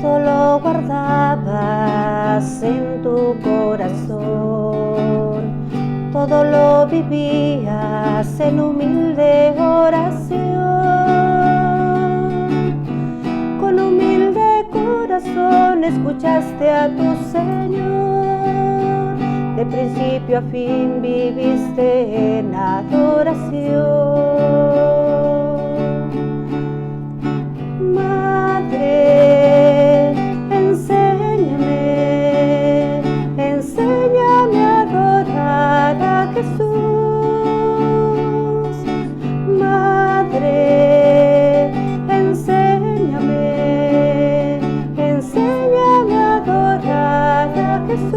Todo lo guardabas en tu corazón, todo lo vivías en humilde oración. Con humilde corazón escuchaste a tu Señor, de principio a fin viviste en adoración. Madre, enséñame a adorar a Jesús. Madre, enséñame a adorar a Jesús.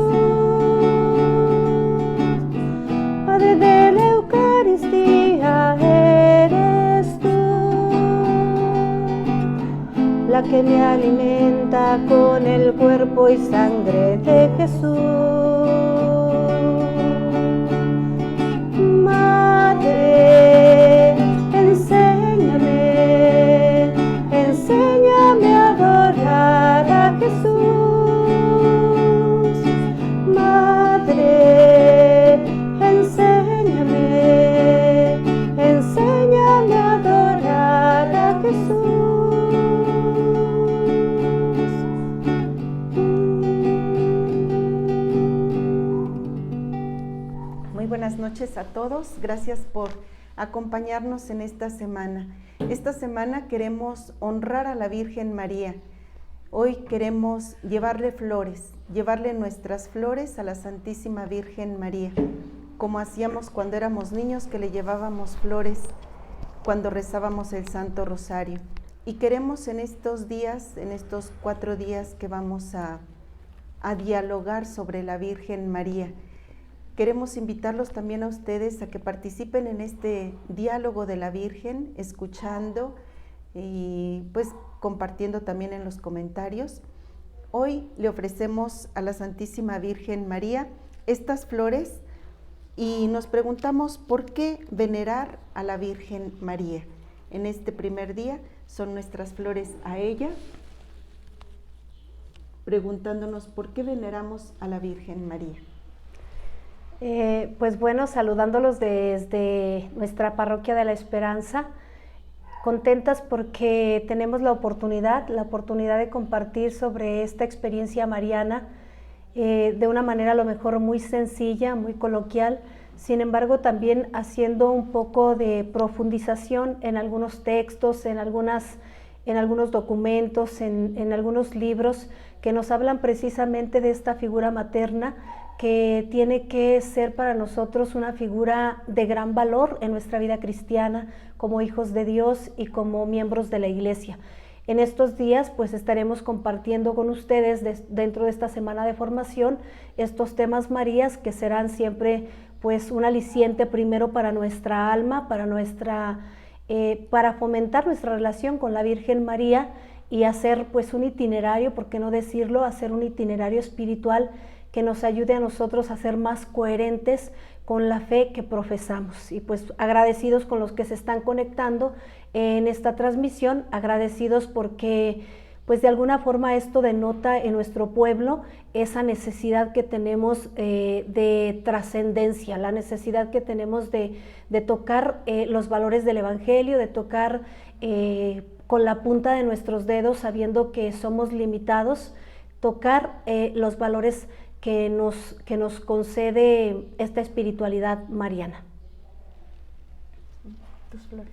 Padre de la Eucaristía eres tú, la que me alimenta con el cuerpo y sangre de Jesús. Madre, enséñame a adorar a Jesús. Madre, enséñame a adorar a Jesús. Buenas noches a todos, gracias por acompañarnos en esta semana. Esta semana queremos honrar a la Virgen María. Hoy queremos llevarle flores, llevarle nuestras flores a la Santísima Virgen María, como hacíamos cuando éramos niños, que le llevábamos flores cuando rezábamos el Santo Rosario. Y queremos en estos días, en estos 4 días que vamos a dialogar sobre la Virgen María, queremos invitarlos también a ustedes a que participen en este diálogo de la Virgen, escuchando y pues compartiendo también en los comentarios. Hoy le ofrecemos a la Santísima Virgen María estas flores y nos preguntamos por qué venerar a la Virgen María. En este primer día son nuestras flores a ella, preguntándonos por qué veneramos a la Virgen María. Pues bueno, saludándolos desde nuestra Parroquia de la Esperanza, contentas porque tenemos la oportunidad de compartir sobre esta experiencia mariana de una manera a lo mejor muy sencilla, muy coloquial, sin embargo también haciendo un poco de profundización en algunos textos, en algunos documentos, en algunos libros que nos hablan precisamente de esta figura materna que tiene que ser para nosotros una figura de gran valor en nuestra vida cristiana como hijos de Dios y como miembros de la Iglesia. En estos días pues estaremos compartiendo con ustedes dentro de esta semana de formación estos temas Marías que serán siempre pues un aliciente primero para nuestra alma, para fomentar nuestra relación con la Virgen María y hacer pues un itinerario, por qué no decirlo, hacer un itinerario espiritual que nos ayude a nosotros a ser más coherentes con la fe que profesamos. Y pues agradecidos con los que se están conectando en esta transmisión, agradecidos porque pues de alguna forma esto denota en nuestro pueblo esa necesidad que tenemos de trascendencia, la necesidad que tenemos de tocar los valores del Evangelio, de tocar con la punta de nuestros dedos, sabiendo que somos limitados, tocar los valores que nos concede esta espiritualidad mariana. Tus flores.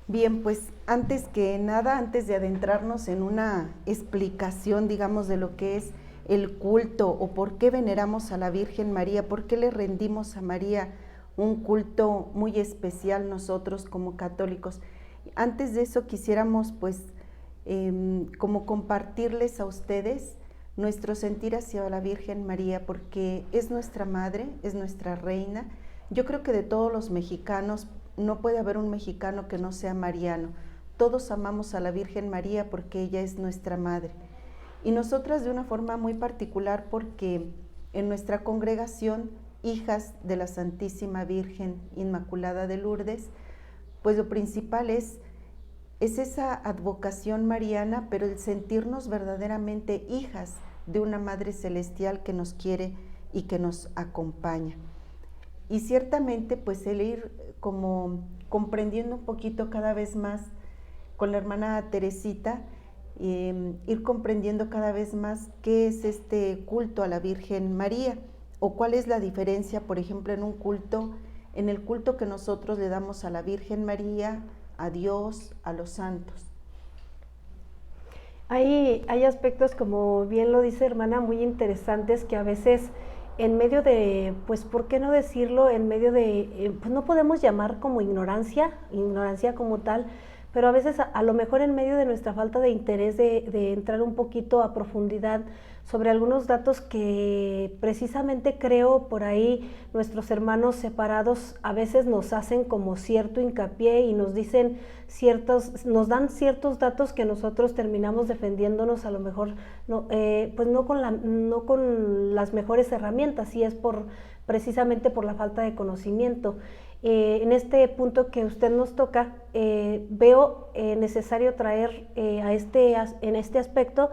Bien, pues antes que nada, antes de adentrarnos en una explicación, digamos, de lo que es el culto o por qué veneramos a la Virgen María, por qué le rendimos a María un culto muy especial nosotros como católicos. Antes de eso quisiéramos pues como compartirles a ustedes nuestro sentir hacia la Virgen María, porque es nuestra madre, es nuestra reina. Yo creo que de todos los mexicanos no puede haber un mexicano que no sea mariano. Todos amamos a la Virgen María porque ella es nuestra madre. Y nosotras de una forma muy particular porque en nuestra congregación, hijas de la Santísima Virgen Inmaculada de Lourdes, pues lo principal es esa advocación mariana, pero el sentirnos verdaderamente hijas de una Madre Celestial que nos quiere y que nos acompaña. Y ciertamente pues el ir como comprendiendo un poquito cada vez más con la hermana Teresita, ir comprendiendo cada vez más qué es este culto a la Virgen María o cuál es la diferencia, por ejemplo, en el culto que nosotros le damos a la Virgen María, a Dios, a los santos. Hay aspectos, como bien lo dice hermana, muy interesantes que a veces en medio de, pues, ¿por qué no decirlo? En medio de, pues no podemos llamar como ignorancia como tal, pero a veces a lo mejor en medio de nuestra falta de interés de entrar un poquito a profundidad sobre algunos datos que precisamente creo por ahí nuestros hermanos separados a veces nos hacen como cierto hincapié y nos dicen nos dan ciertos datos que nosotros terminamos defendiéndonos a lo mejor pues no con las mejores herramientas, y es precisamente por la falta de conocimiento. En este punto que usted nos toca, veo necesario traer en este aspecto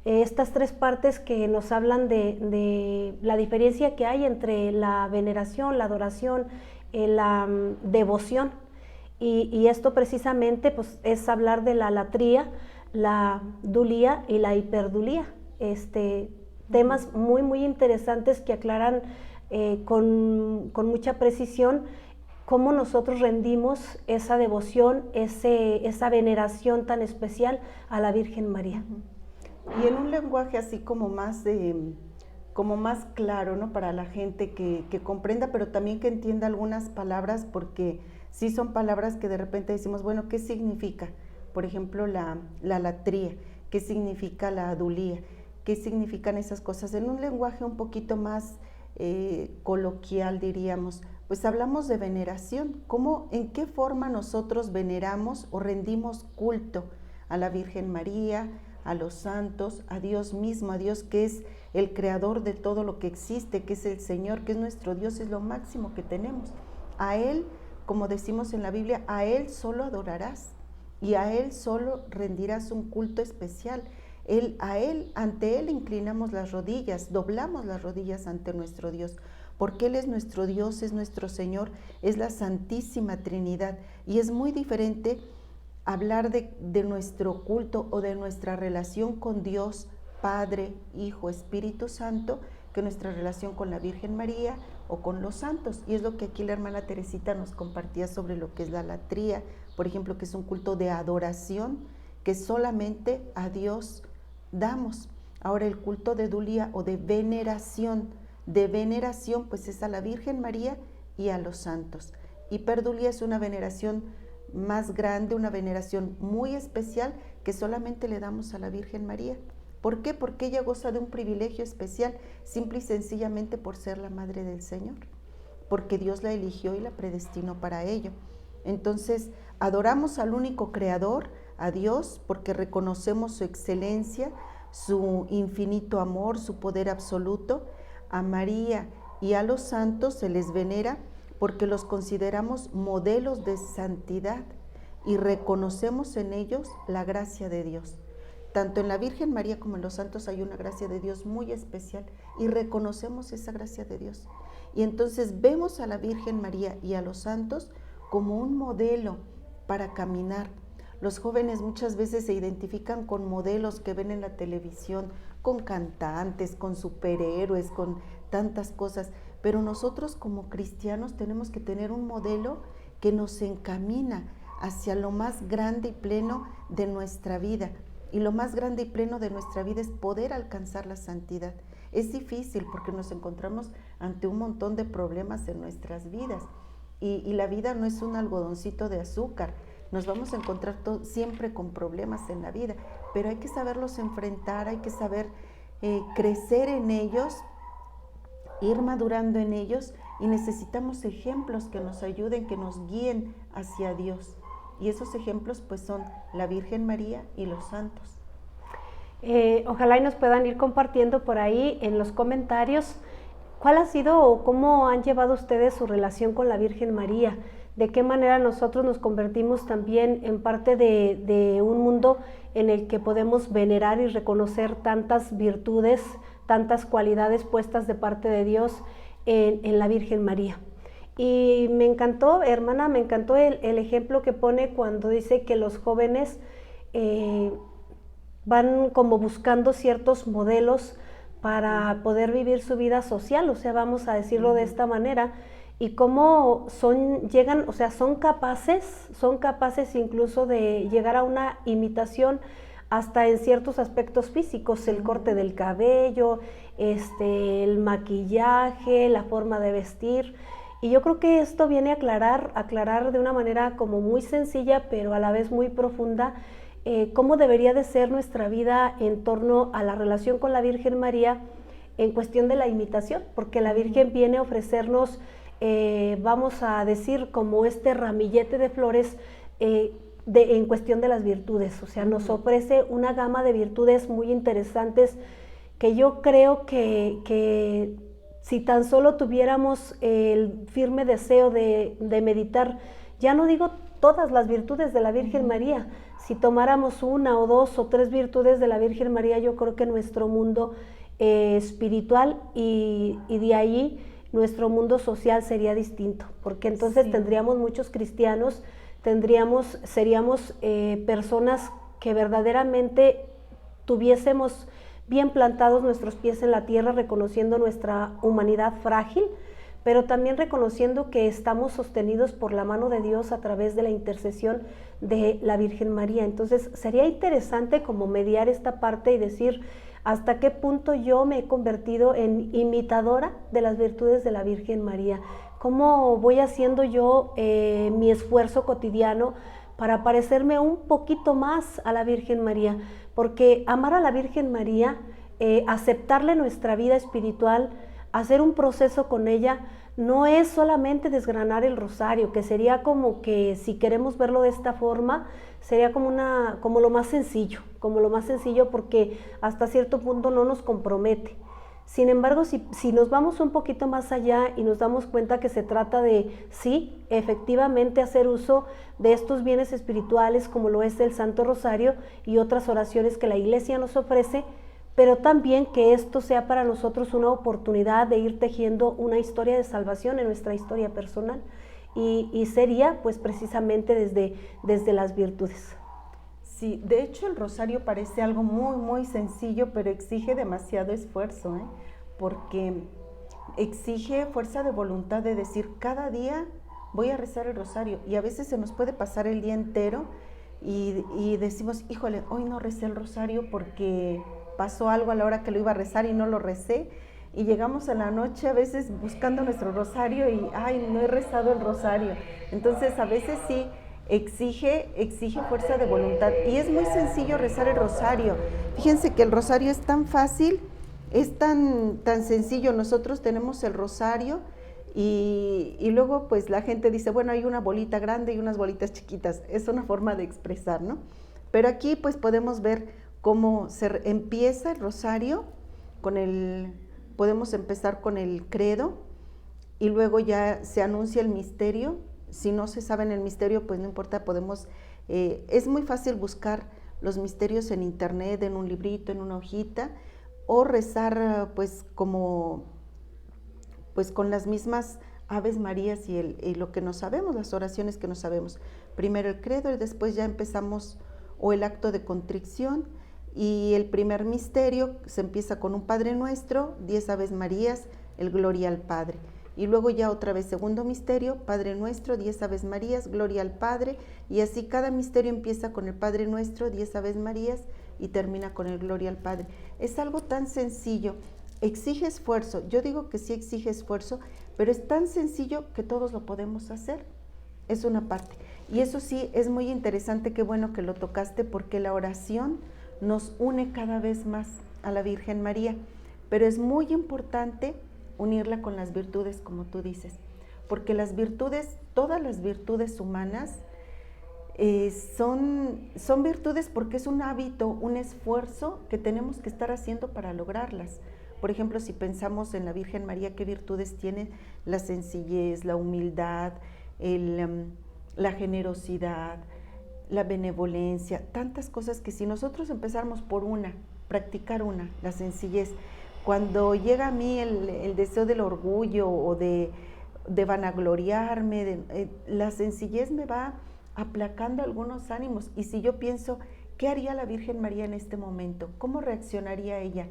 estas tres partes que nos hablan de la diferencia que hay entre la veneración, la adoración, la devoción, y esto precisamente pues, es hablar de la latría, la dulía y la hiperdulía, temas muy, muy interesantes que aclaran con mucha precisión cómo nosotros rendimos esa devoción, esa veneración tan especial a la Virgen María. Y en un lenguaje así como más claro, ¿no? Para la gente que comprenda, pero también que entienda algunas palabras, porque sí son palabras que de repente decimos, bueno, ¿qué significa? Por ejemplo, la latría, ¿qué significa la adulía? ¿Qué significan esas cosas? En un lenguaje un poquito más coloquial, diríamos, pues hablamos de veneración. ¿En qué forma nosotros veneramos o rendimos culto a la Virgen María, a los santos, a Dios mismo, a Dios que es el creador de todo lo que existe, que es el Señor, que es nuestro Dios, es lo máximo que tenemos? A Él, como decimos en la Biblia, a Él solo adorarás y a Él solo rendirás un culto especial. Ante Él inclinamos las rodillas, doblamos las rodillas ante nuestro Dios, porque Él es nuestro Dios, es nuestro Señor, es la Santísima Trinidad, y es muy diferente hablar de nuestro culto o de nuestra relación con Dios, Padre, Hijo, Espíritu Santo, que nuestra relación con la Virgen María o con los santos. Y es lo que aquí la hermana Teresita nos compartía sobre lo que es la latría, por ejemplo, que es un culto de adoración que solamente a Dios damos. Ahora el culto de dulía o de veneración pues es a la Virgen María y a los santos. Hiperdulía es una veneración más grande, una veneración muy especial que solamente le damos a la Virgen María. ¿Por qué? Porque ella goza de un privilegio especial, simple y sencillamente por ser la Madre del Señor, porque Dios la eligió y la predestinó para ello. Entonces, adoramos al único Creador, a Dios, porque reconocemos su excelencia, su infinito amor, su poder absoluto. A María y a los santos se les venera porque los consideramos modelos de santidad y reconocemos en ellos la gracia de Dios. Tanto en la Virgen María como en los santos hay una gracia de Dios muy especial y reconocemos esa gracia de Dios. Y entonces vemos a la Virgen María y a los santos como un modelo para caminar. Los jóvenes muchas veces se identifican con modelos que ven en la televisión, con cantantes, con superhéroes, con tantas cosas, pero nosotros como cristianos tenemos que tener un modelo que nos encamina hacia lo más grande y pleno de nuestra vida. Y lo más grande y pleno de nuestra vida es poder alcanzar la santidad. Es difícil porque nos encontramos ante un montón de problemas en nuestras vidas. Y la vida no es un algodoncito de azúcar. Nos vamos a encontrar siempre con problemas en la vida, pero hay que saberlos enfrentar, hay que saber crecer en ellos, ir madurando en ellos, y necesitamos ejemplos que nos ayuden, que nos guíen hacia Dios. Y esos ejemplos pues son la Virgen María y los santos. Ojalá y nos puedan ir compartiendo por ahí en los comentarios cuál ha sido o cómo han llevado ustedes su relación con la Virgen María. de qué manera nosotros nos convertimos también en parte de un mundo en el que podemos venerar y reconocer tantas virtudes, tantas cualidades puestas de parte de Dios en la Virgen María. Y me encantó, hermana, me encantó el ejemplo que pone cuando dice que los jóvenes van como buscando ciertos modelos para poder vivir su vida social, o sea, vamos a decirlo de esta manera, y cómo llegan, o sea, son capaces incluso de llegar a una imitación hasta en ciertos aspectos físicos, el corte del cabello, el maquillaje, la forma de vestir. Y yo creo que esto viene a aclarar de una manera como muy sencilla, pero a la vez muy profunda, cómo debería de ser nuestra vida en torno a la relación con la Virgen María en cuestión de la imitación, porque la Virgen viene a ofrecernos, vamos a decir, como este ramillete de flores en cuestión de las virtudes, o sea, nos ofrece una gama de virtudes muy interesantes que yo creo que si tan solo tuviéramos el firme deseo de meditar, ya no digo todas las virtudes de la Virgen María, si tomáramos una o dos o tres virtudes de la Virgen María, yo creo que nuestro mundo espiritual y de ahí nuestro mundo social sería distinto, porque entonces tendríamos muchos cristianos, seríamos personas que verdaderamente tuviésemos bien plantados nuestros pies en la tierra, reconociendo nuestra humanidad frágil, pero también reconociendo que estamos sostenidos por la mano de Dios a través de la intercesión de la Virgen María. Entonces sería interesante como mediar esta parte y decir hasta qué punto yo me he convertido en imitadora de las virtudes de la Virgen María, cómo voy haciendo yo mi esfuerzo cotidiano para parecerme un poquito más a la Virgen María, porque amar a la Virgen María, aceptarle nuestra vida espiritual, hacer un proceso con ella, no es solamente desgranar el rosario, que sería como que, si queremos verlo de esta forma, sería como lo más sencillo, porque hasta cierto punto no nos compromete. Sin embargo, si nos vamos un poquito más allá y nos damos cuenta que se trata de, sí, efectivamente hacer uso de estos bienes espirituales como lo es el Santo Rosario y otras oraciones que la Iglesia nos ofrece, pero también que esto sea para nosotros una oportunidad de ir tejiendo una historia de salvación en nuestra historia personal y sería pues precisamente desde las virtudes. Sí, de hecho el rosario parece algo muy, muy sencillo, pero exige demasiado esfuerzo, porque exige fuerza de voluntad de decir, cada día voy a rezar el rosario, y a veces se nos puede pasar el día entero y decimos, híjole, hoy no recé el rosario porque pasó algo a la hora que lo iba a rezar y no lo recé, y llegamos a la noche a veces buscando nuestro rosario y, ay, no he rezado el rosario. Entonces a veces sí, exige fuerza de voluntad, y es muy sencillo rezar el rosario. Fíjense que el rosario es tan fácil, es tan sencillo. Nosotros tenemos el rosario y luego pues la gente dice, bueno, hay una bolita grande y unas bolitas chiquitas, es una forma de expresar, ¿no? Pero aquí pues podemos ver cómo se empieza el rosario podemos empezar con el credo, y luego ya se anuncia el misterio. Si no se sabe en el misterio, pues no importa, es muy fácil buscar los misterios en internet, en un librito, en una hojita, o rezar pues con las mismas Aves Marías y lo que no sabemos, las oraciones que no sabemos. Primero el credo y después ya empezamos, o el acto de contrición, y el primer misterio se empieza con un Padre Nuestro, 10 Aves Marías, el Gloria al Padre. Y luego ya otra vez segundo misterio, Padre Nuestro, 10 Aves Marías, Gloria al Padre, y así cada misterio empieza con el Padre Nuestro, 10 Aves Marías, y termina con el Gloria al Padre. Es algo tan sencillo, exige esfuerzo, yo digo que sí exige esfuerzo, pero es tan sencillo que todos lo podemos hacer, es una parte. Y eso sí, es muy interesante, qué bueno que lo tocaste, porque la oración nos une cada vez más a la Virgen María, pero es muy importante unirla con las virtudes, como tú dices, porque las virtudes, todas las virtudes humanas son virtudes porque es un hábito, un esfuerzo que tenemos que estar haciendo para lograrlas. Por ejemplo, si pensamos en la Virgen María, ¿qué virtudes tiene? La sencillez, la humildad, la generosidad, la benevolencia, tantas cosas que si nosotros empezáramos por practicar la sencillez, cuando llega a mí el deseo del orgullo o de vanagloriarme, la sencillez me va aplacando algunos ánimos. Y si yo pienso, ¿qué haría la Virgen María en este momento? ¿Cómo reaccionaría ella?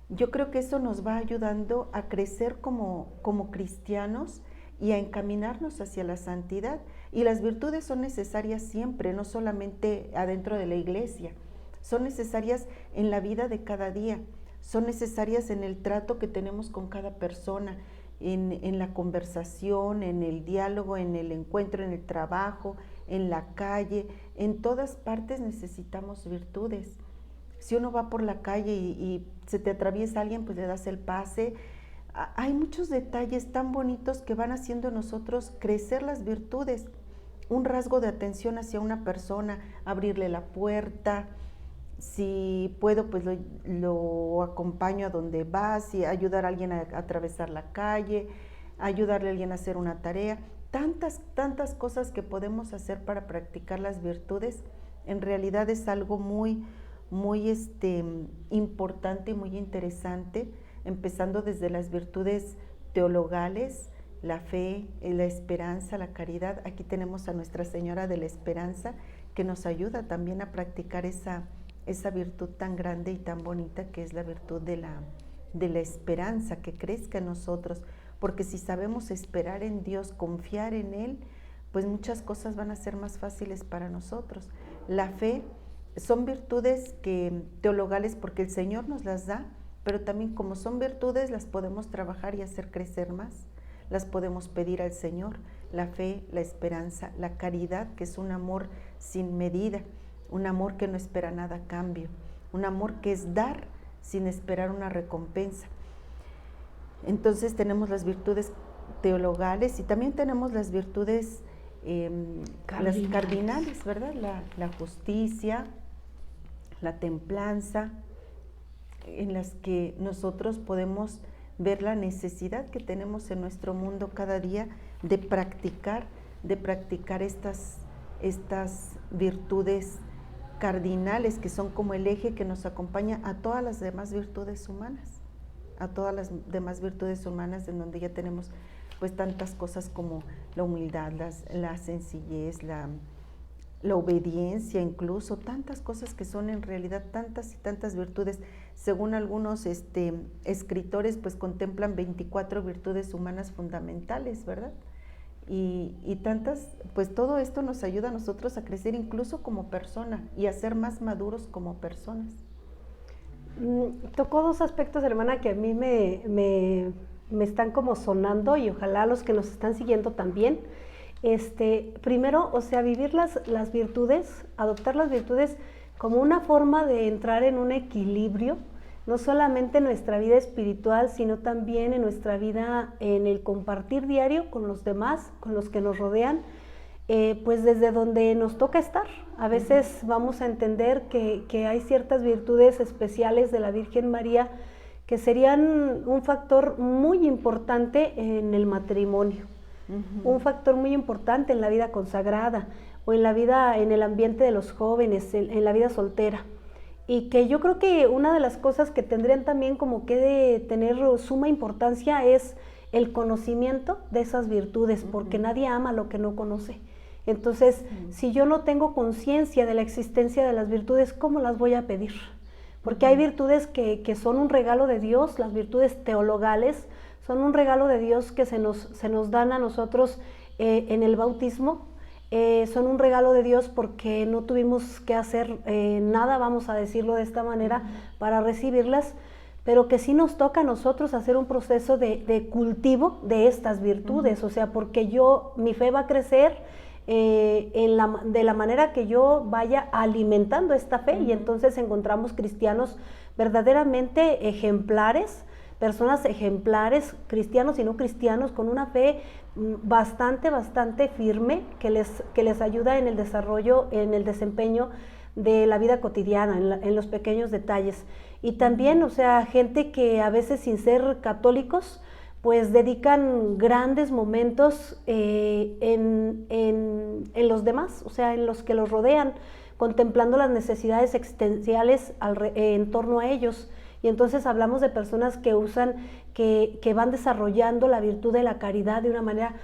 Yo creo que eso nos va ayudando a crecer como cristianos y a encaminarnos hacia la santidad. Y las virtudes son necesarias siempre, no solamente adentro de la iglesia, son necesarias en la vida de cada día, son necesarias en el trato que tenemos con cada persona, en la conversación, en el diálogo, en el encuentro, en el trabajo, en la calle, en todas partes necesitamos virtudes. Si uno va por la calle y se te atraviesa alguien, pues le das el pase. Hay muchos detalles tan bonitos que van haciendo en nosotros crecer las virtudes. Un rasgo de atención hacia una persona, abrirle la puerta, si puedo, pues lo acompaño a donde va, si ayudar a alguien a atravesar la calle, ayudarle a alguien a hacer una tarea. Tantas cosas que podemos hacer para practicar las virtudes, en realidad es algo muy importante y muy interesante, empezando desde las virtudes teologales, la fe, la esperanza, la caridad. Aquí tenemos a Nuestra Señora de la Esperanza, que nos ayuda también a practicar esa virtud tan grande y tan bonita que es la virtud de la esperanza, que crezca en nosotros, porque si sabemos esperar en Dios, confiar en Él, pues muchas cosas van a ser más fáciles para nosotros. La fe son virtudes teologales porque el Señor nos las da, pero también como son virtudes las podemos trabajar y hacer crecer más, las podemos pedir al Señor. La fe, la esperanza, la caridad, que es un amor sin medida, un amor que no espera nada a cambio, un amor que es dar sin esperar una recompensa. Entonces tenemos las virtudes teologales y también tenemos las virtudes las cardinales, ¿verdad? La justicia, la templanza, en las que nosotros podemos ver la necesidad que tenemos en nuestro mundo cada día de practicar estas virtudes cardinales, que son como el eje que nos acompaña a todas las demás virtudes humanas, en donde ya tenemos pues tantas cosas como la humildad, la sencillez, la obediencia, incluso tantas cosas que son en realidad tantas y tantas virtudes. Según algunos escritores, pues contemplan 24 virtudes humanas fundamentales, ¿verdad? Y tantas, pues todo esto nos ayuda a nosotros a crecer incluso como persona y a ser más maduros como personas. Tocó dos aspectos, hermana, que a mí me están como sonando, y ojalá los que nos están siguiendo también. Primero, o sea, vivir las virtudes, adoptar las virtudes como una forma de entrar en un equilibrio, no solamente en nuestra vida espiritual, sino también en nuestra vida, en el compartir diario con los demás, con los que nos rodean, pues desde donde nos toca estar. A veces vamos a entender que hay ciertas virtudes especiales de la Virgen María que serían un factor muy importante en el matrimonio, un factor muy importante en la vida consagrada o en la vida, en el ambiente de los jóvenes, en la vida soltera. Y que yo creo que una de las cosas que tendrían también como que de tener suma importancia es el conocimiento de esas virtudes, porque nadie ama lo que no conoce. Entonces, si yo no tengo conciencia de la existencia de las virtudes, ¿cómo las voy a pedir? Porque hay virtudes que son un regalo de Dios, las virtudes teologales son un regalo de Dios que se nos dan a nosotros en el bautismo. Son un regalo de Dios porque no tuvimos que hacer nada, vamos a decirlo de esta manera, para recibirlas, pero que sí nos toca a nosotros hacer un proceso de cultivo de estas virtudes, o sea, porque mi fe va a crecer de la manera que yo vaya alimentando esta fe, y entonces encontramos cristianos verdaderamente ejemplares, personas ejemplares, cristianos y no cristianos, con una fe bastante firme que les ayuda en el desarrollo, en el desempeño de la vida cotidiana, en los pequeños detalles. Y también, o sea, gente que a veces sin ser católicos, pues dedican grandes momentos en los demás, o sea, en los que los rodean, contemplando las necesidades existenciales en torno a ellos. Y entonces hablamos de personas que que van desarrollando la virtud de la caridad de una manera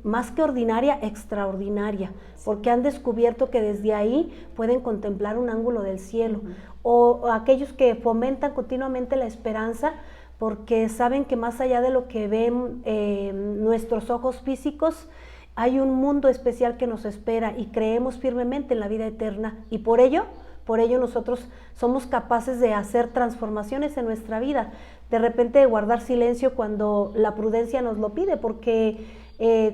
más que ordinaria, extraordinaria, porque han descubierto que desde ahí pueden contemplar un ángulo del cielo. O aquellos que fomentan continuamente la esperanza, porque saben que más allá de lo que ven nuestros ojos físicos, hay un mundo especial que nos espera y creemos firmemente en la vida eterna, y por ello nosotros somos capaces de hacer transformaciones en nuestra vida, de repente de guardar silencio cuando la prudencia nos lo pide, porque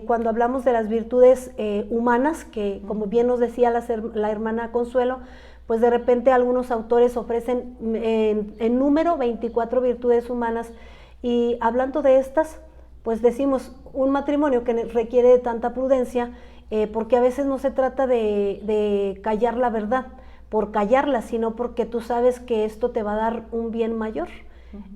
cuando hablamos de las virtudes humanas, que como bien nos decía la hermana Consuelo, pues de repente algunos autores ofrecen en número 24 virtudes humanas, y hablando de estas, pues decimos un matrimonio que requiere de tanta prudencia, porque a veces no se trata de callar la verdad por callarla, sino porque tú sabes que esto te va a dar un bien mayor.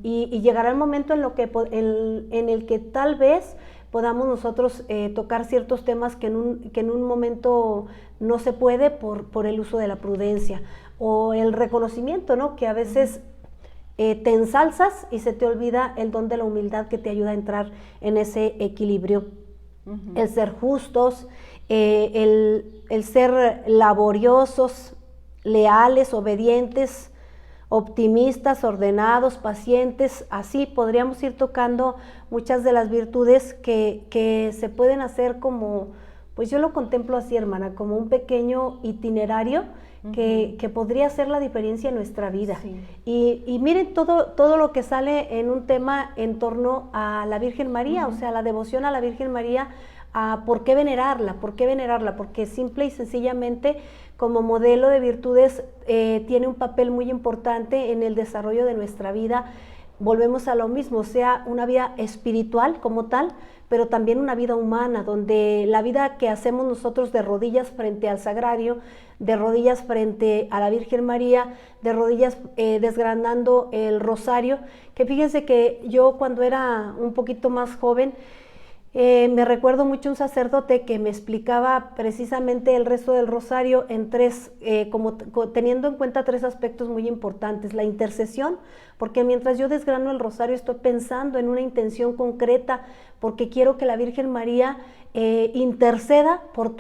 Y llegará el momento en el que tal vez podamos nosotros tocar ciertos temas que en un momento no se puede por el uso de la prudencia o el reconocimiento, ¿no? Que a veces te ensalzas y se te olvida el don de la humildad que te ayuda a entrar en ese equilibrio. El ser justos, el ser laboriosos, leales, obedientes, optimistas, ordenados, pacientes. Así podríamos ir tocando muchas de las virtudes que se pueden hacer como, pues yo lo contemplo así, hermana, como un pequeño itinerario que podría hacer la diferencia en nuestra vida. Sí. Y miren todo lo que sale en un tema en torno a la Virgen María, o sea, la devoción a la Virgen María. ¿Por qué venerarla? ¿Por qué venerarla? Porque simple y sencillamente como modelo de virtudes tiene un papel muy importante en el desarrollo de nuestra vida. Volvemos a lo mismo, sea una vida espiritual como tal, pero también una vida humana, donde la vida que hacemos nosotros de rodillas frente al sagrario, de rodillas frente a la Virgen María, de rodillas desgranando el rosario, que fíjense que yo cuando era un poquito más joven, me recuerdo mucho un sacerdote que me explicaba precisamente el resto del rosario en teniendo en cuenta tres aspectos muy importantes. La intercesión, porque mientras yo desgrano el rosario estoy pensando en una intención concreta, porque quiero que la Virgen María interceda por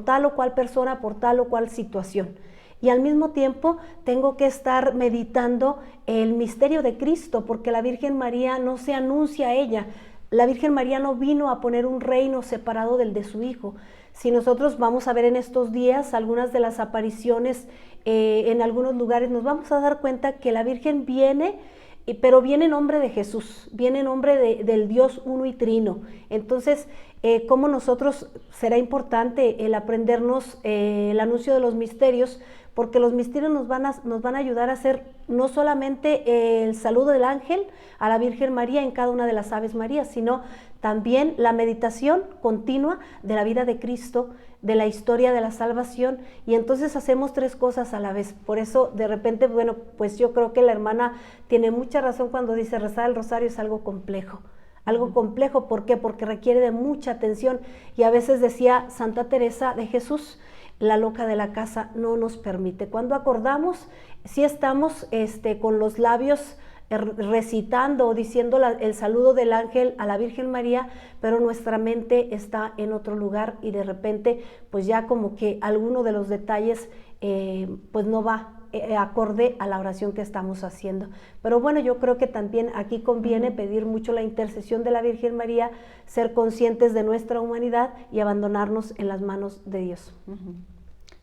tal o cual persona, por tal o cual situación. Y al mismo tiempo tengo que estar meditando el misterio de Cristo, porque la Virgen María no se anuncia a ella. La Virgen María no vino a poner un reino separado del de su Hijo. Si nosotros vamos a ver en estos días algunas de las apariciones en algunos lugares, nos vamos a dar cuenta que la Virgen viene, pero viene en nombre de Jesús, viene en nombre del Dios uno y trino. Entonces, ¿cómo nosotros será importante el aprendernos el anuncio de los misterios? Porque los misterios nos van a ayudar a hacer no solamente el saludo del ángel a la Virgen María en cada una de las Aves Marías, sino también la meditación continua de la vida de Cristo, de la historia de la salvación, y entonces hacemos tres cosas a la vez. Por eso de repente, bueno, pues yo creo que la hermana tiene mucha razón cuando dice rezar el rosario es algo complejo. Algo complejo, ¿por qué? Porque requiere de mucha atención, y a veces decía Santa Teresa de Jesús, la loca de la casa no nos permite. Cuando acordamos, sí estamos con los labios recitando o diciendo el saludo del ángel a la Virgen María, pero nuestra mente está en otro lugar y de repente pues ya como que alguno de los detalles pues no va acorde a la oración que estamos haciendo. Pero bueno, yo creo que también aquí conviene pedir mucho la intercesión de la Virgen María, ser conscientes de nuestra humanidad y abandonarnos en las manos de Dios.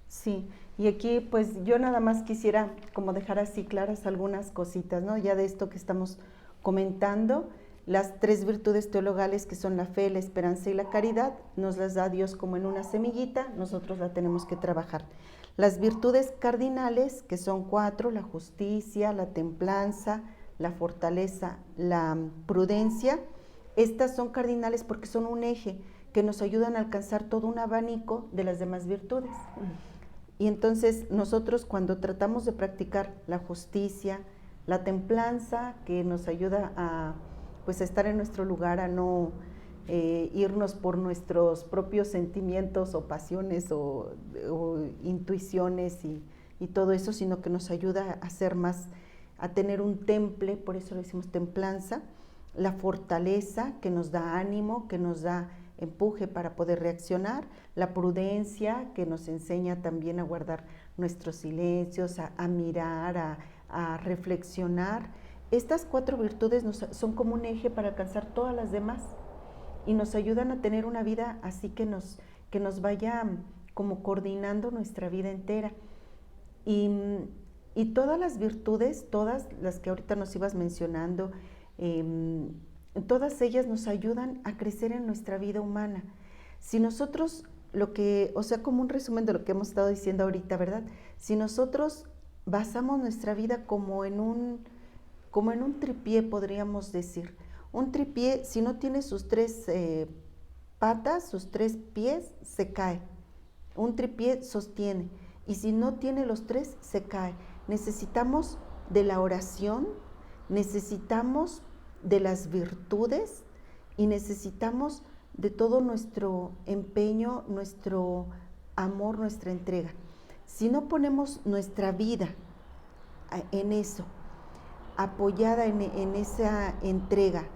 Sí, y aquí pues yo nada más quisiera como dejar así claras algunas cositas, ¿no? Ya de esto que estamos comentando, las tres virtudes teologales que son la fe, la esperanza y la caridad, nos las da Dios como en una semillita, nosotros la tenemos que trabajar. Las virtudes cardinales, que son 4, la justicia, la templanza, la fortaleza, la prudencia, estas son cardinales porque son un eje que nos ayudan a alcanzar todo un abanico de las demás virtudes. Y entonces nosotros cuando tratamos de practicar la justicia, la templanza, que nos ayuda pues a estar en nuestro lugar, a no irnos por nuestros propios sentimientos o pasiones o intuiciones y todo eso, sino que nos ayuda a ser más, a tener un temple, por eso le decimos templanza, la fortaleza que nos da ánimo, que nos da empuje para poder reaccionar, la prudencia que nos enseña también a guardar nuestros silencios, a mirar, a reflexionar. Estas 4 virtudes son como un eje para alcanzar todas las demás y nos ayudan a tener una vida así que nos vaya como coordinando nuestra vida entera. Y todas las virtudes, todas las que ahorita nos ibas mencionando, todas ellas nos ayudan a crecer en nuestra vida humana. Si nosotros como un resumen de lo que hemos estado diciendo ahorita, ¿verdad? Si nosotros basamos nuestra vida como en un tripié, podríamos decir. Un tripié, si no tiene sus 3 patas, sus 3 pies, se cae. Un tripié sostiene. Y si no tiene los 3, se cae. Necesitamos de la oración, necesitamos de las virtudes y necesitamos de todo nuestro empeño, nuestro amor, nuestra entrega. Si no ponemos nuestra vida en eso, apoyada en esa entrega,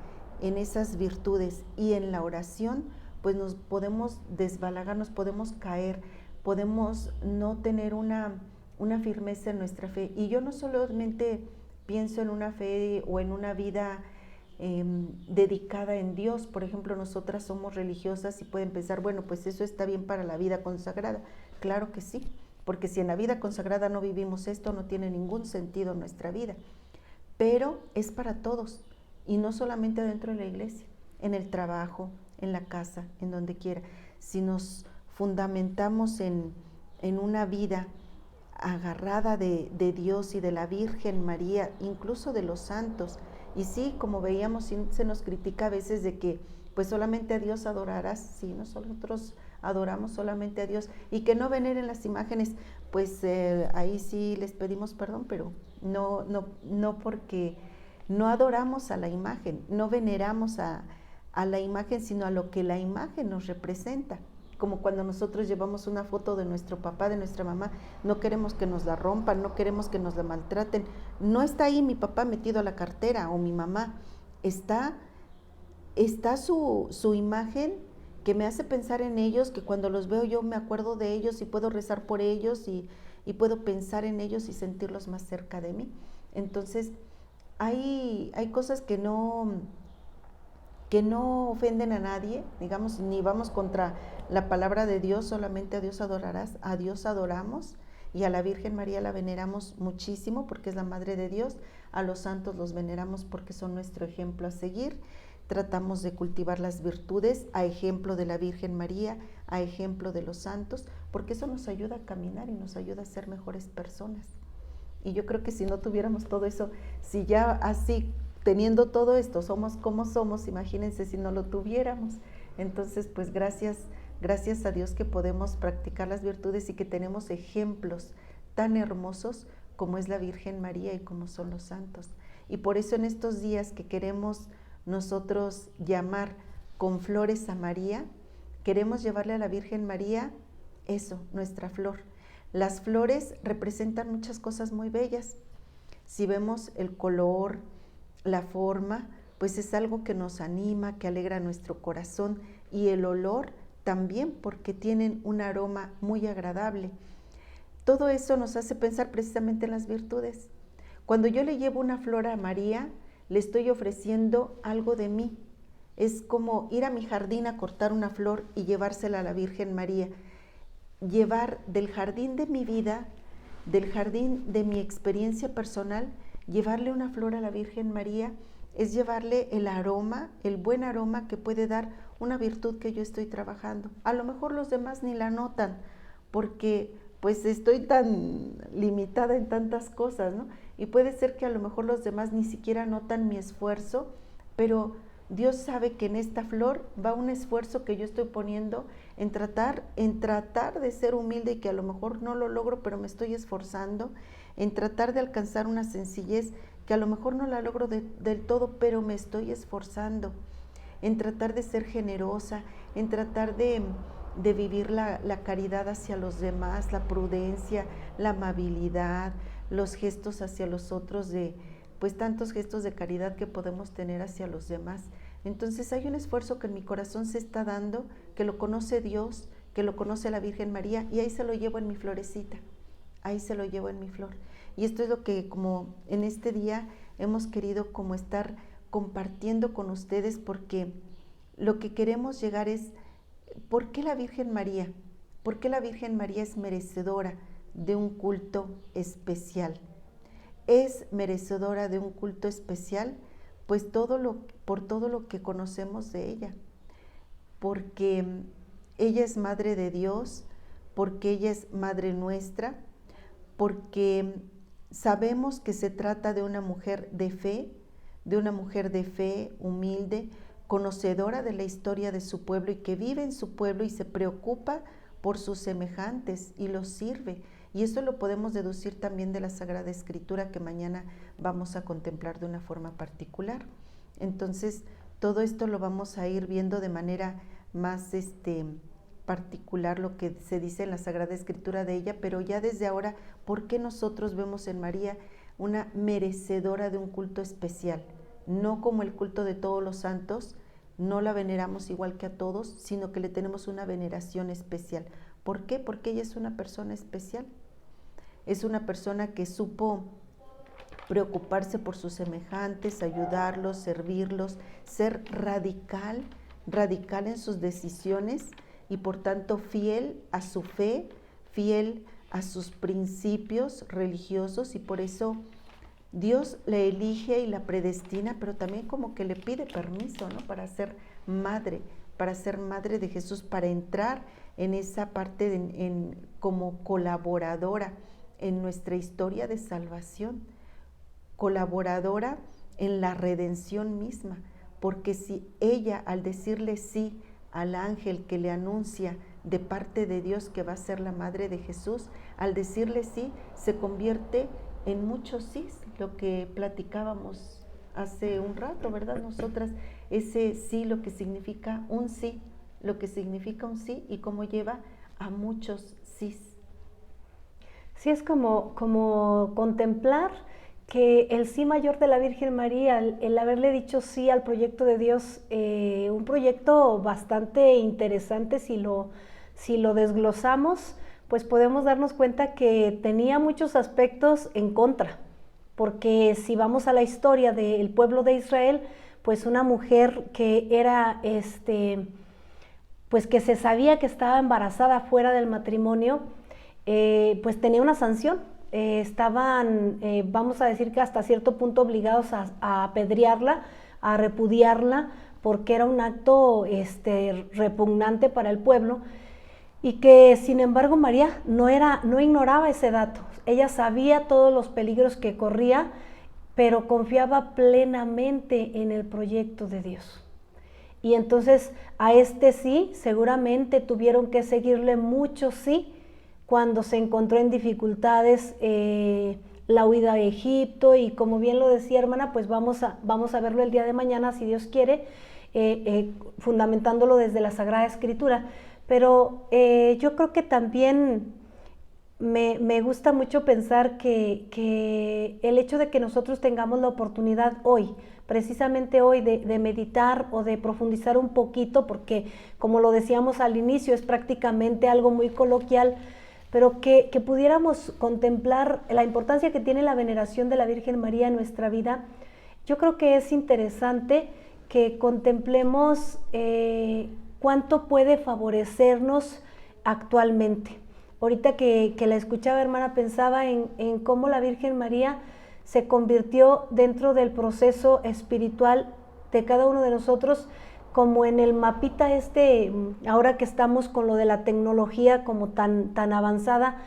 en esas virtudes y en la oración, pues nos podemos desbalagar, nos podemos caer, podemos no tener una firmeza en nuestra fe. Y yo no solamente pienso en una fe o en una vida dedicada en Dios. Por ejemplo, nosotras somos religiosas y pueden pensar, bueno, pues eso está bien para la vida consagrada. Claro que sí, porque si en la vida consagrada no vivimos esto, no tiene ningún sentido nuestra vida. Pero es para todos, y no solamente dentro de la iglesia, en el trabajo, en la casa, en donde quiera. Si nos fundamentamos en una vida agarrada de Dios y de la Virgen María, incluso de los santos, y sí, como veíamos, sí se nos critica a veces de que pues solamente a Dios adorarás. Sí, nosotros adoramos solamente a Dios, y que no veneren las imágenes, pues ahí sí les pedimos perdón, pero no porque no adoramos a la imagen, no veneramos a la imagen, sino a lo que la imagen nos representa. Como cuando nosotros llevamos una foto de nuestro papá, de nuestra mamá, no queremos que nos la rompan, no queremos que nos la maltraten. No está ahí mi papá metido a la cartera o mi mamá, está su imagen, que me hace pensar en ellos, que cuando los veo yo me acuerdo de ellos y puedo rezar por ellos y puedo pensar en ellos y sentirlos más cerca de mí. Entonces, hay cosas que no ofenden a nadie, digamos, ni vamos contra la palabra de Dios. Solamente a Dios adorarás, a Dios adoramos, y a la Virgen María la veneramos muchísimo porque es la Madre de Dios. A los santos los veneramos porque son nuestro ejemplo a seguir. Tratamos de cultivar las virtudes a ejemplo de la Virgen María, a ejemplo de los santos, porque eso nos ayuda a caminar y nos ayuda a ser mejores personas. Y yo creo que si no tuviéramos todo eso, si ya así, teniendo todo esto, somos como somos, imagínense si no lo tuviéramos. Entonces, pues gracias a Dios que podemos practicar las virtudes y que tenemos ejemplos tan hermosos como es la Virgen María y como son los santos. Y por eso en estos días que queremos nosotros llamar con flores a María, queremos llevarle a la Virgen María eso, nuestra flor. Las flores representan muchas cosas muy bellas. Si vemos el color, la forma, pues es algo que nos anima, que alegra nuestro corazón, y el olor también, porque tienen un aroma muy agradable. Todo eso nos hace pensar precisamente en las virtudes. Cuando yo le llevo una flor a María, le estoy ofreciendo algo de mí. Es como ir a mi jardín a cortar una flor y llevársela a la Virgen María. Llevar del jardín de mi vida, del jardín de mi experiencia personal, llevarle una flor a la Virgen María es llevarle el aroma, el buen aroma que puede dar una virtud que yo estoy trabajando. A lo mejor los demás ni la notan, porque pues estoy tan limitada en tantas cosas, ¿no? Y puede ser que a lo mejor los demás ni siquiera notan mi esfuerzo, pero Dios sabe que en esta flor va un esfuerzo que yo estoy poniendo en tratar de ser humilde, y que a lo mejor no lo logro, pero me estoy esforzando, en tratar de alcanzar una sencillez que a lo mejor no la logro del todo, pero me estoy esforzando en tratar de ser generosa, en tratar de vivir la caridad hacia los demás, la prudencia, la amabilidad, los gestos hacia los otros, pues tantos gestos de caridad que podemos tener hacia los demás. Entonces hay un esfuerzo que en mi corazón se está dando, que lo conoce Dios, que lo conoce la Virgen María, y ahí se lo llevo en mi florecita, ahí se lo llevo en mi flor. Y esto es lo que como en este día hemos querido como estar compartiendo con ustedes, porque lo que queremos llegar es, ¿por qué la Virgen María? ¿Por qué la Virgen María es merecedora de un culto especial? Es merecedora de un culto especial, pues por todo lo que conocemos de ella, porque ella es Madre de Dios, porque ella es Madre nuestra, porque sabemos que se trata de una mujer de fe humilde, conocedora de la historia de su pueblo y que vive en su pueblo y se preocupa por sus semejantes y los sirve. Y eso lo podemos deducir también de la Sagrada Escritura, que mañana vamos a contemplar de una forma particular. Entonces, todo esto lo vamos a ir viendo de manera más particular, lo que se dice en la Sagrada Escritura de ella, pero ya desde ahora, ¿por qué nosotros vemos en María una merecedora de un culto especial? No como el culto de todos los santos, no la veneramos igual que a todos, sino que le tenemos una veneración especial. ¿Por qué? Porque ella es una persona especial. Es una persona que supo preocuparse por sus semejantes, ayudarlos, servirlos, ser radical en sus decisiones y por tanto fiel a su fe, fiel a sus principios religiosos, y por eso Dios la elige y la predestina, pero también como que le pide permiso, ¿no? Para ser madre de Jesús, para entrar en esa parte como colaboradora en nuestra historia de salvación, colaboradora en la redención misma, porque si ella, al decirle sí al ángel que le anuncia de parte de Dios que va a ser la madre de Jesús, al decirle sí, se convierte en muchos sí, lo que platicábamos hace un rato, ¿verdad? Nosotras, ese sí, lo que significa un sí, y cómo lleva a muchos sí. Sí, es como contemplar que el sí mayor de la Virgen María, el haberle dicho sí al proyecto de Dios, un proyecto bastante interesante si lo desglosamos, pues podemos darnos cuenta que tenía muchos aspectos en contra, porque si vamos a la historia del pueblo de Israel, pues una mujer que era, pues que se sabía que estaba embarazada fuera del matrimonio, pues tenía una sanción. Estaban, vamos a decir que hasta cierto punto obligados a apedrearla, a repudiarla, porque era un acto repugnante para el pueblo, y que sin embargo María no ignoraba ese dato. Ella sabía todos los peligros que corría, pero confiaba plenamente en el proyecto de Dios. Y entonces a sí seguramente tuvieron que seguirle mucho sí, cuando se encontró en dificultades, la huida a Egipto, y como bien lo decía, hermana, pues vamos a verlo el día de mañana, si Dios quiere, fundamentándolo desde la Sagrada Escritura. Pero yo creo que también me gusta mucho pensar que el hecho de que nosotros tengamos la oportunidad hoy, precisamente hoy, de meditar o de profundizar un poquito, porque como lo decíamos al inicio, es prácticamente algo muy coloquial, pero que pudiéramos contemplar la importancia que tiene la veneración de la Virgen María en nuestra vida. Yo creo que es interesante que contemplemos cuánto puede favorecernos actualmente. Ahorita que la escuchaba, hermana, pensaba en cómo la Virgen María se convirtió dentro del proceso espiritual de cada uno de nosotros, como en el mapita ahora que estamos con lo de la tecnología como tan avanzada,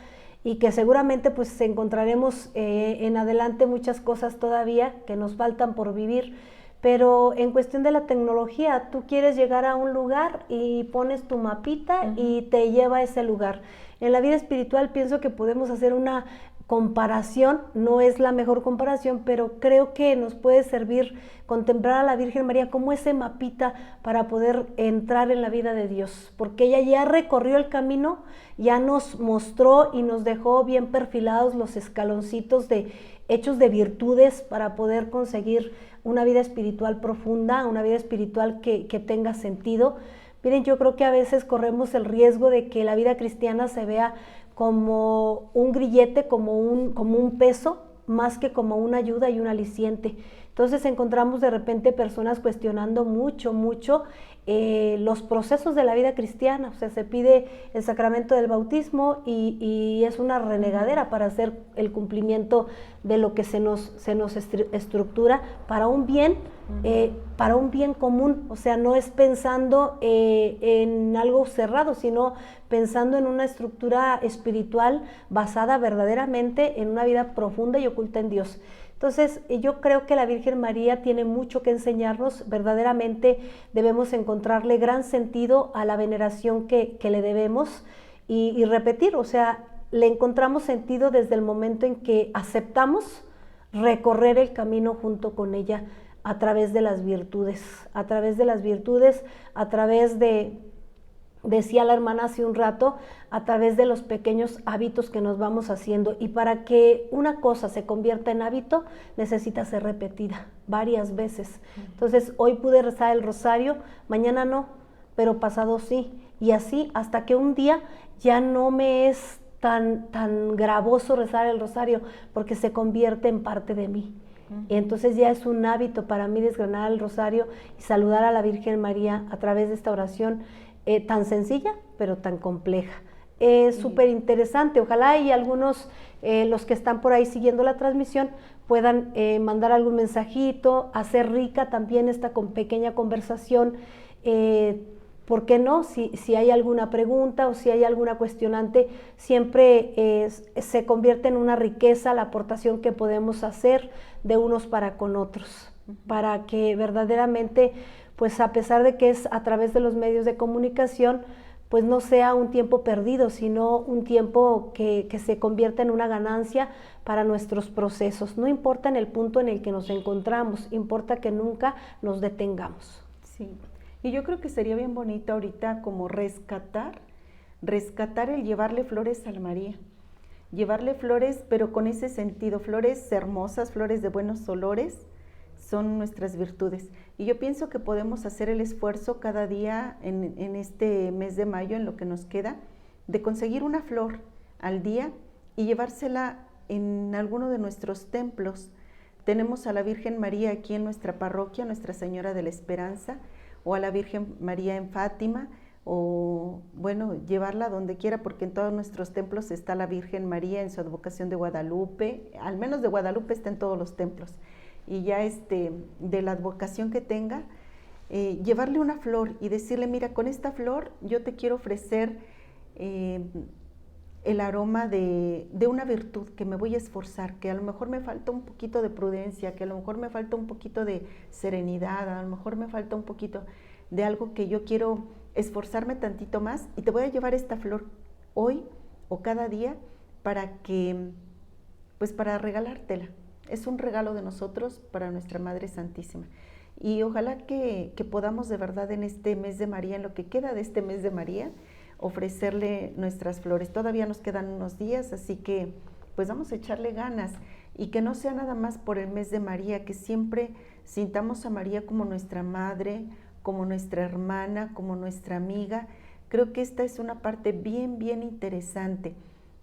y que seguramente pues encontraremos en adelante muchas cosas todavía que nos faltan por vivir, pero en cuestión de la tecnología, tú quieres llegar a un lugar y pones tu mapita y te lleva a ese lugar. En la vida espiritual pienso que podemos hacer una comparación, no es la mejor comparación, pero creo que nos puede servir contemplar a la Virgen María como ese mapita para poder entrar en la vida de Dios, porque ella ya recorrió el camino, ya nos mostró y nos dejó bien perfilados los escaloncitos hechos de virtudes para poder conseguir una vida espiritual profunda, una vida espiritual que tenga sentido. Miren, yo creo que a veces corremos el riesgo de que la vida cristiana se vea como un grillete, como un peso, más que como una ayuda y un aliciente. Entonces encontramos de repente personas cuestionando mucho los procesos de la vida cristiana. O sea, se pide el sacramento del bautismo y es una renegadera para hacer el cumplimiento de lo que se nos estructura para un bien común. O sea, no es pensando en algo cerrado, sino pensando en una estructura espiritual basada verdaderamente en una vida profunda y oculta en Dios. Entonces, yo creo que la Virgen María tiene mucho que enseñarnos. Verdaderamente debemos encontrarle gran sentido a la veneración que le debemos y repetir, o sea, le encontramos sentido desde el momento en que aceptamos recorrer el camino junto con ella a través de las virtudes, decía la hermana hace un rato, a través de los pequeños hábitos que nos vamos haciendo. Y para que una cosa se convierta en hábito, necesita ser repetida varias veces. Entonces, hoy pude rezar el rosario, mañana no, pero pasado sí. Y así hasta que un día ya no me es tan gravoso rezar el rosario, porque se convierte en parte de mí. Y entonces ya es un hábito para mí desgranar el rosario y saludar a la Virgen María a través de esta oración tan sencilla, pero tan compleja. Es súper interesante. Ojalá y algunos, los que están por ahí siguiendo la transmisión, puedan mandar algún mensajito, hacer rica también esta pequeña conversación. ¿Por qué no? Si hay alguna pregunta o si hay alguna cuestionante, siempre se convierte en una riqueza la aportación que podemos hacer de unos para con otros, para que verdaderamente, pues a pesar de que es a través de los medios de comunicación, pues no sea un tiempo perdido, sino un tiempo que se convierta en una ganancia para nuestros procesos. No importa en el punto en el que nos encontramos, importa que nunca nos detengamos. Sí, y yo creo que sería bien bonito ahorita como rescatar el llevarle flores a la María. Llevarle flores, pero con ese sentido, flores hermosas, flores de buenos olores, son nuestras virtudes. Y yo pienso que podemos hacer el esfuerzo cada día en este mes de mayo, en lo que nos queda, de conseguir una flor al día y llevársela en alguno de nuestros templos. Tenemos a la Virgen María aquí en nuestra parroquia, Nuestra Señora de la Esperanza, o a la Virgen María en Fátima, o bueno, llevarla donde quiera, porque en todos nuestros templos está la Virgen María en su advocación de Guadalupe, al menos de Guadalupe está en todos los templos. Y ya de la advocación que tenga, llevarle una flor y decirle, mira, con esta flor yo te quiero ofrecer el aroma de una virtud que me voy a esforzar, que a lo mejor me falta un poquito de prudencia, que a lo mejor me falta un poquito de serenidad, a lo mejor me falta un poquito de algo que yo quiero esforzarme tantito más, y te voy a llevar esta flor hoy o cada día para regalártela. Es un regalo de nosotros para nuestra Madre Santísima. Y ojalá que podamos de verdad en este mes de María, en lo que queda de este mes de María, ofrecerle nuestras flores. Todavía nos quedan unos días, así que pues vamos a echarle ganas. Y que no sea nada más por el mes de María, que siempre sintamos a María como nuestra madre, como nuestra hermana, como nuestra amiga. Creo que esta es una parte bien interesante.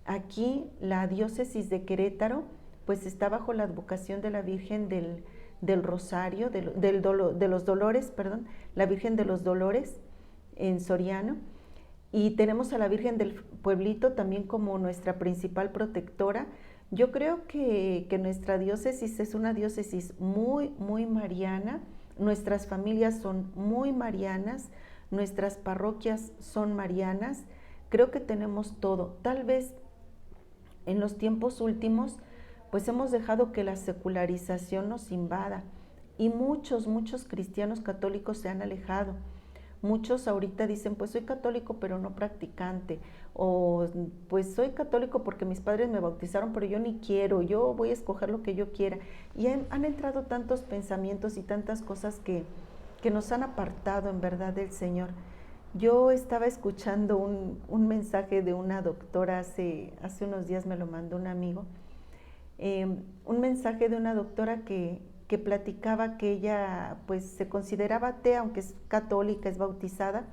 Aquí la diócesis de Querétaro pues está bajo la advocación de la Virgen del Rosario, de los Dolores, perdón, la Virgen de los Dolores en Soriano, y tenemos a la Virgen del Pueblito también como nuestra principal protectora. Yo creo que nuestra diócesis es una diócesis muy mariana, nuestras familias son muy marianas, nuestras parroquias son marianas, creo que tenemos todo. Tal vez en los tiempos últimos pues hemos dejado que la secularización nos invada y muchos cristianos católicos se han alejado, Muchos ahorita dicen, pues soy católico pero no practicante, o pues soy católico porque mis padres me bautizaron pero yo ni quiero, yo voy a escoger lo que yo quiera. Y han entrado tantos pensamientos y tantas cosas que nos han apartado en verdad del Señor. Yo estaba escuchando un mensaje de una doctora, hace unos días me lo mandó un amigo, un mensaje de una doctora que platicaba que ella pues se consideraba atea, aunque es católica, es bautizada,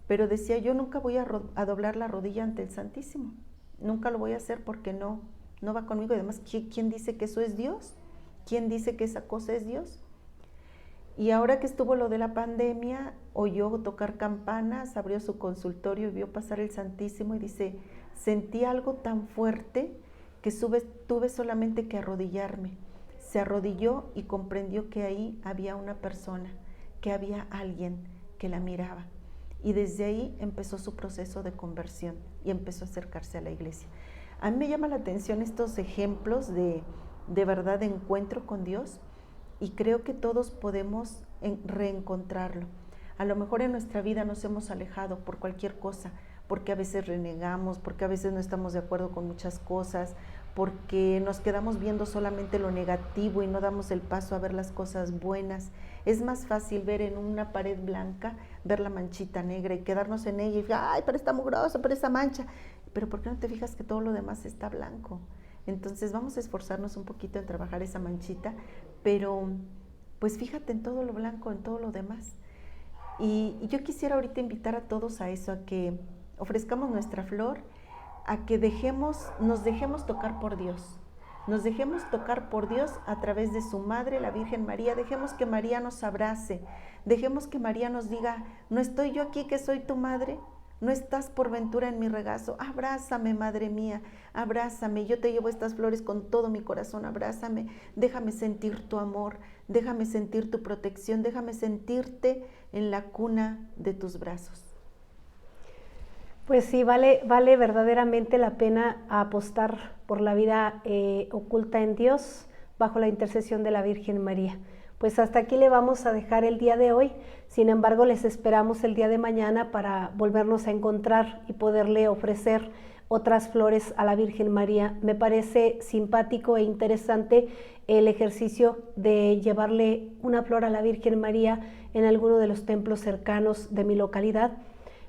pero decía, yo nunca voy a doblar la rodilla ante el Santísimo, nunca lo voy a hacer porque no va conmigo. Y además, ¿quién dice que eso es Dios? ¿Quién dice que esa cosa es Dios? Y ahora que estuvo lo de la pandemia, oyó tocar campanas, abrió su consultorio y vio pasar el Santísimo y dice, sentí algo tan fuerte que tuve solamente que arrodillarme. Se arrodilló y comprendió que ahí había una persona, que había alguien que la miraba. Y desde ahí empezó su proceso de conversión y empezó a acercarse a la iglesia. A mí me llama la atención estos ejemplos de verdad de encuentro con Dios, y creo que todos podemos reencontrarlo. A lo mejor en nuestra vida nos hemos alejado por cualquier cosa, porque a veces renegamos, porque a veces no estamos de acuerdo con muchas cosas, porque nos quedamos viendo solamente lo negativo y no damos el paso a ver las cosas buenas. Es más fácil ver en una pared blanca, ver la manchita negra y quedarnos en ella y decir, ay, pero está mugrosa, pero esa mancha. Pero ¿por qué no te fijas que todo lo demás está blanco? Entonces vamos a esforzarnos un poquito en trabajar esa manchita, pero pues fíjate en todo lo blanco, en todo lo demás. Y yo quisiera ahorita invitar a todos a eso, a que ofrezcamos nuestra flor, a que nos dejemos tocar por Dios. Nos dejemos tocar por Dios a través de su Madre, la Virgen María. Dejemos que María nos abrace. Dejemos que María nos diga, ¿no estoy yo aquí que soy tu madre? ¿No estás por ventura en mi regazo? Abrázame, Madre mía, abrázame. Yo te llevo estas flores con todo mi corazón, abrázame. Déjame sentir tu amor, déjame sentir tu protección, déjame sentirte en la cuna de tus brazos. Pues sí, vale verdaderamente la pena apostar por la vida oculta en Dios bajo la intercesión de la Virgen María. Pues hasta aquí le vamos a dejar el día de hoy. Sin embargo, les esperamos el día de mañana para volvernos a encontrar y poderle ofrecer otras flores a la Virgen María. Me parece simpático e interesante el ejercicio de llevarle una flor a la Virgen María en alguno de los templos cercanos de mi localidad,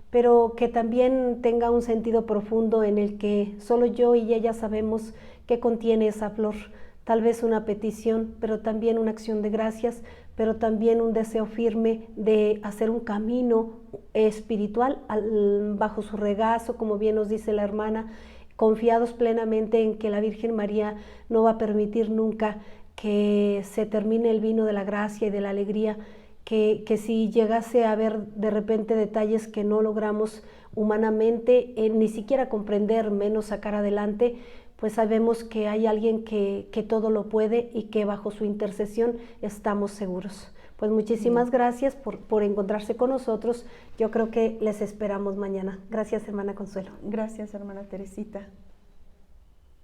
pero que también tenga un sentido profundo en el que solo yo y ella sabemos qué contiene esa flor. Tal vez una petición, pero también una acción de gracias, pero también un deseo firme de hacer un camino espiritual bajo su regazo, como bien nos dice la hermana, confiados plenamente en que la Virgen María no va a permitir nunca que se termine el vino de la gracia y de la alegría, que si llegase a haber de repente detalles que no logramos humanamente ni siquiera comprender, menos sacar adelante, pues sabemos que hay alguien que todo lo puede y que bajo su intercesión estamos seguros. Pues muchísimas gracias por encontrarse con nosotros. Yo creo que les esperamos mañana. Gracias, hermana Consuelo. Gracias, hermana Teresita.